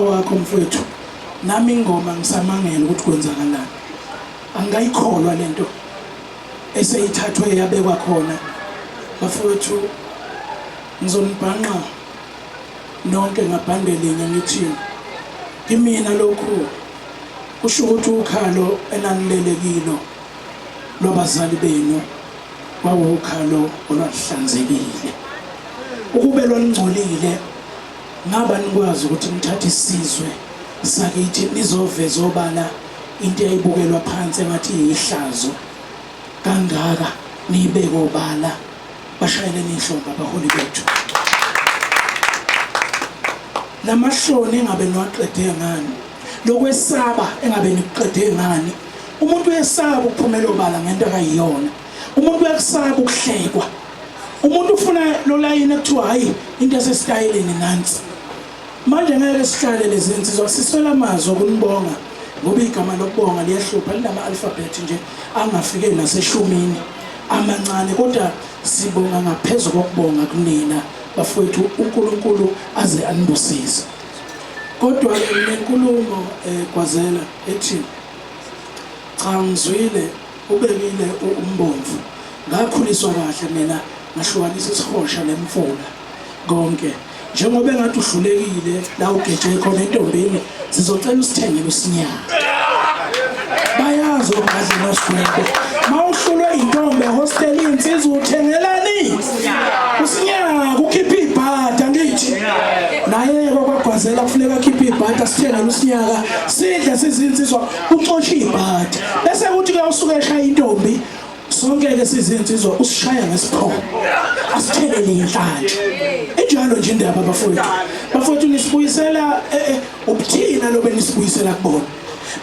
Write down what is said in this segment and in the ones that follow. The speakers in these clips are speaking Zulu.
wakho mfowethu nami ingoma ngisamangela ukuthi kwenzakalani angayikholwa lento eseyithathwe yabekwa khona bafowethu ngizonibhanqa nonke ngabhandelinye ngithi kimina lokhu kusho ukuthi ukhalo enanilelekilo lwabazali benu kwawukhalo olwahlanzekile ukube longcolile ngaba nikwazi ukuthi nithathe isizwe sakithi nizoveza obala into eyibukelwa phansi engathi ihlazo kangaka nibeke obala bashayele nihlomba abaholi bethu lamahloni engabe niwaqede ngani lokwesaba engabe niqede ngani umuntu uyesaba ukuphumela obala ngento akayiyona umuntu uyasaba ukuhlekwa umuntu ufuna lo line ekuthiwa hayi into esesitayeleni nansi manje ngeke sihlale lezi insizwa siswela amazwi okunibonga ngoba igama lokubonga liyahlupha linama alphabet nje angafike naseshumini amancane kodwa sibonga ngaphezulu kokubonga kunina bafowethu uNkulunkulu aze anibusise kodwa lenkulumo kwazela ethi cha ngizwile ubekile umbomvu ngakhuliswa kahle mina ngahlukanisa isihosha nemfula konke njengoba engathi uhlulekile la ugeje khona entombini sizocela usithengele usinyaka bayazi ukadla nosigwebo mawuhlulwe intombi hostel insizwa uthengelani usinyaka ukhipha ibhata ngithi naye kwakwazela kufuneka khipha ibhata sithengele usinyaka sidle sizinsizwa uxosha ibhata bese kuthi kuyasuka eshaya intombi sonke ke sizinsizwa usishaya ngesiphono asithelele inhlanhla enjalo nje indaba bafowethu nisibuyisela ubuthina lobe nisibuyisela kubona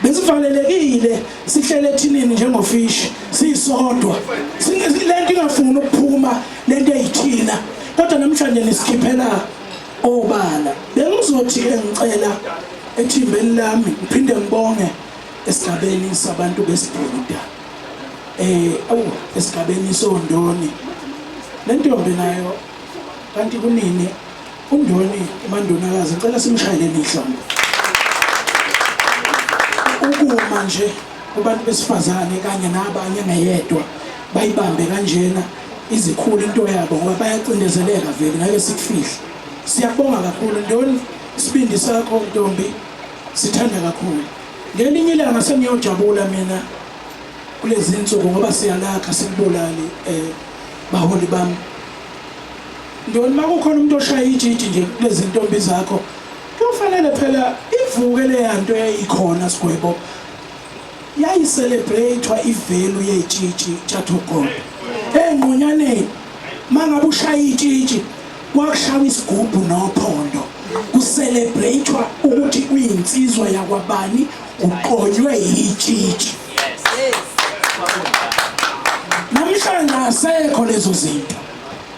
besivalelekile sihlele ethinini njengofishi sisodwa lento ingafuni ukuphuma lento eyithina kodwa namhlanje nisikhiphela obala bengizothi ngicela ethimbeni lami ngiphinde ngibonge esigabeni sabantu besibhuda esigabeni sondoni lentombi nayo kanti kunini undoni uMandonakazi ngicela simshayele nihlombe ukuma nje kubantu besifazane kanye nabanye ngeyedwa bayibambe kanjena izikhulu into yabo ngoba bayacindezeleka vele ngeke sikufihle siyabonga kakhulu ndoni isibindi sakho ntombi sithanda kakhulu ngelinye ilanga seniyojabula mina kulezi insuku ngoba siyalakha sikubulali baholi bami ndoni makukhona umuntu oshaya ijiji nje kulezi ntombi zakho kufanele phela ivuke le yanto eyikhona sigwebo yayicelebratewa ivalue yejiji Chatugod engqonyaneni mangabe ushaya ijiji kwakushawa isigubhu nophondo kucelebratewa ukuthi uyinsizwa yakwabani uqonywe ijiji namhlanje asekho lezo zinto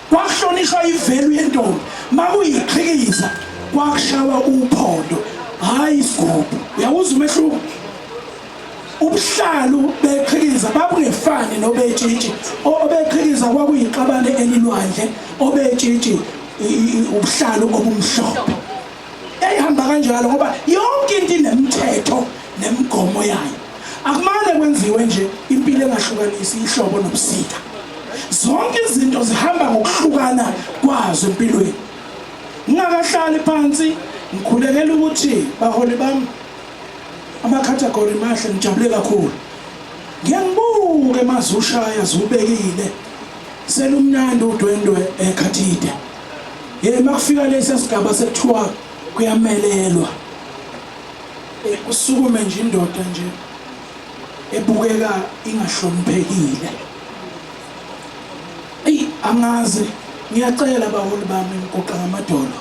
kwakuhlonishwa ivalue yentombi makuyiqhikiza kwakushawa uphondo hayi isigubhu uyawuza umehluko ubuhlalu beqhikiza babungefani nobetshitshi obeqhikiza kwakuyiqabane elilwandle obetshitshi ubuhlalu obumhlophe eyihamba kanjalo ngoba yonke into inemithetho nemigomo yayo akumane kwenziwe nje impilo engahlukanisi ihlobo nobusika zonke izinto zihamba ngokuhlukana kwazo empilweni ngingakahlali phansi ngikhulekela ukuthi baholi bami ama-category mahle ngijabule kakhulu ngiyangibuke mazushaya zubekile selumnandi udwendwe ekhathide makufika lesi sigaba sekuthiwa kuyamelelwa kusukume nje indoda nje ebukeka ingahloniphekile angazi ngiyacela baholi bami ngoqa ngamadolo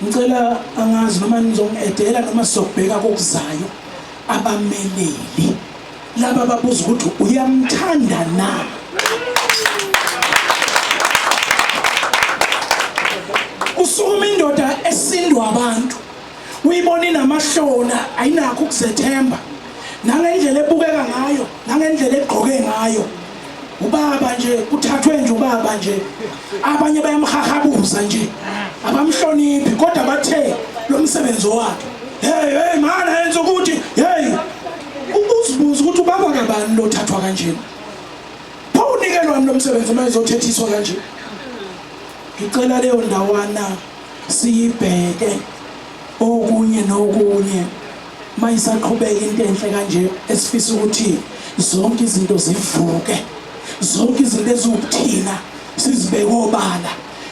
ngicela angazi noma nizongedela noma sizobheka kokuzayo abameleli laba babuza ukuthi uyamthanda na usukuma indoda esindwa abantu uyibona inamahlona ayinakho ukuzethemba nangendlela ebukeka ngayo nangendlela egqoke ngayo ubaba nje kuthathwe nje ubaba nje abanye bayamhahabuza nje abamhloniphi kodwa bathe lo msebenzi wakhe hey mana yenza ukuthi hey uzibuza ukuthi ubaba kabani lo thathwa kanjena unikelwa nomsebenzi mayezothethiswa kanje. Ngicela leyo ndawana siyibheke okunye nokunye mayisaqhubeka into enhle kanje esifisa ukuthi zonke izinto zivuke, zonke izinto eziwukuthina sizibeke obala.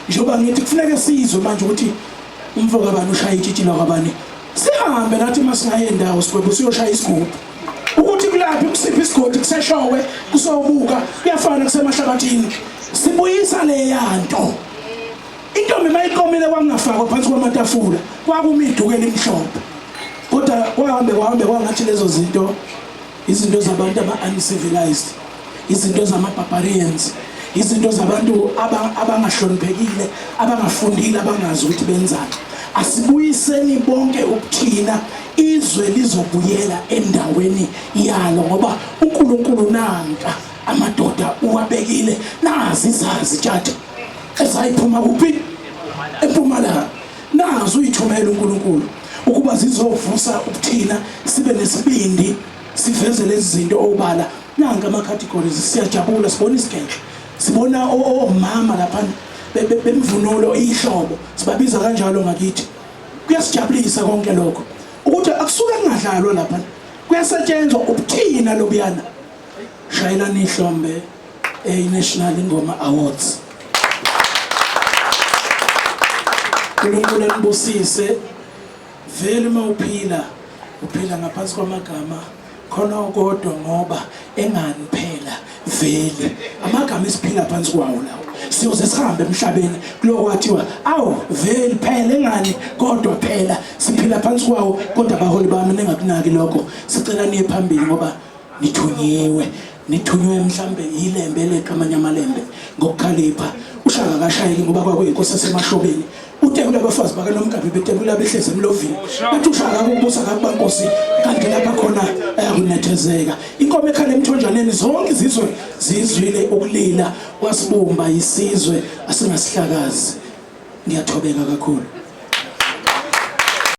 Njengoba ngithi kufuneka sizwe manje ukuthi umfo kabani ushaya itshitshi lakabani, sihambe nathi masingaye endawo sigwebo siyoshaya isigubhu ukuthi kulaphi kusiphi isigodi kuseshowe kusobuka kuyafana kusemahlabathini sibuyisa le yanto. Intombi mayiqomile kwangafakwa phansi kwamatafula kwakumiduke limhlophe, kodwa kwahambe kwangathi lezo zinto izinto zabantu aba-uncivilized, izinto zama-barbarians, izinto zabantu abangahloniphekile, abangafundile, abangazi ukuthi benzani. Asibuyiseni bonke ukuthina izwe lizobuyela endaweni yalo, ngoba uNkulunkulu nanka amadoda uwabekile nazi izazi tjata ezayiphuma kuphi eMpumalanga. Nazi uyithumela uNkulunkulu ukuba zizovusa ukuthina sibe nesibindi siveze lezi zinto obala. Nanka ama categories siyajabula, sibona isigeke, sibona omama lapha bemvunulo ihlobo, sibabiza kanjalo ngakithi. Kuyasijabulisa konke lokho ukuthi akusuke kungadlalwa lapha, kuyasetshenzwa ukuthina lobuyana. Shayelani ihlombe National Ingoma Awards. uNkulunkulu anibusise vele mawuphila uphila ngaphansi kwamagama khona ukodwa ngoba engani phela vele amagama esiphila phansi kwawo lawo siyoze sihambe emhlabeni kuloko kwathiwa awu vele phela engani kodwa phela siphila phansi kwawo. Kodwa abaholi bami ningakunaki lokho, sicela niye phambili ngoba nithunywe mhlambe ilembe leqa amanye amalembe ngokukhalipha. uShaka kashayeki ngoba kwakuyinkosi yasemashobeni, utebula abafazi bakaNomkabi betebula behleze emlovini, bathi uShaka ukubusa kabankosi kanti lapha khona ayakunethezeka. Inkomo ekhala emthonjaneni zonke izizwe zizwile ukulila wasibumba isizwe asingasihlakazi. Ngiyathobeka kakhulu.